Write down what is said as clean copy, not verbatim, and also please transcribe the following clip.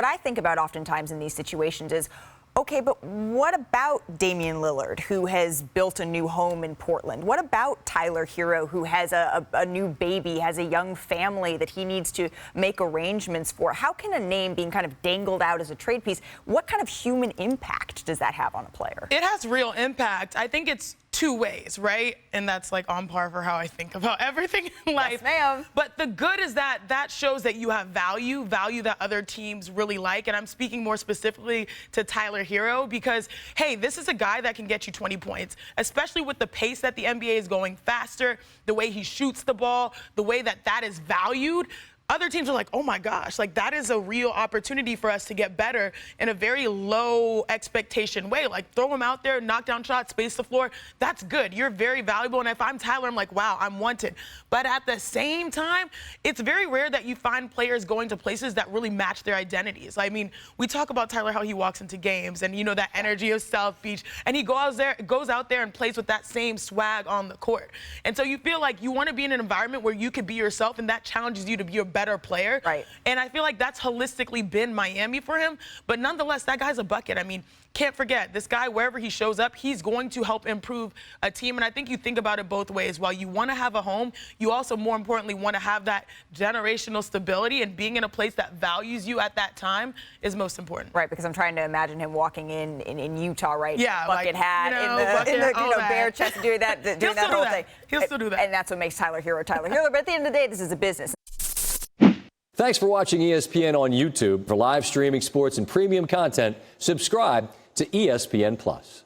What I think about oftentimes in these situations is, okay, but what about Damian Lillard, who has built a new home in Portland? What about Tyler Herro, who has a new baby, has a young family that he needs to make arrangements for? How can a name being kind of dangled out as a trade piece, what kind of human impact does that have on a player? It has real impact. I think it's two ways, right? And that's like on par for how I think about everything in life. Yes, ma'am. But the good is that that shows that you have value that other teams really like. And I'm speaking more specifically to Tyler Herro because, hey, this is a guy that can get you 20 points, especially with the pace that the NBA is going faster, the way he shoots the ball, the way that is valued. Other teams are like, oh my gosh, like that is a real opportunity for us to get better in a very low expectation way. Like throw him out there, knock down shots, space the floor. That's good. You're very valuable. And if I'm Tyler, I'm like, wow, I'm wanted. But at the same time, it's very rare that you find players going to places that really match their identities. I mean, we talk about Tyler, how he walks into games and, you know, that energy of South Beach. And he goes out there and plays with that same swag on the court. And so you feel like you want to be in an environment where you could be yourself and that challenges you to be a better player. Right. And I feel like that's holistically been Miami for him. But nonetheless, that guy's a bucket. I mean, can't forget, this guy, wherever he shows up, he's going to help improve a team. And I think you think about it both ways. While you want to have a home, you also, more importantly, want to have that generational stability, and being in a place that values you at that time is most important. Right, because I'm trying to imagine him walking in Utah, right? Yeah, bucket like, hat, bucket, in the bare chest, doing that whole thing. He'll still do that. And that's what makes Tyler Herro Tyler Herro. But at the end of the day, this is a business. Thanks for watching ESPN on YouTube. For live streaming sports and premium content, subscribe to ESPN+.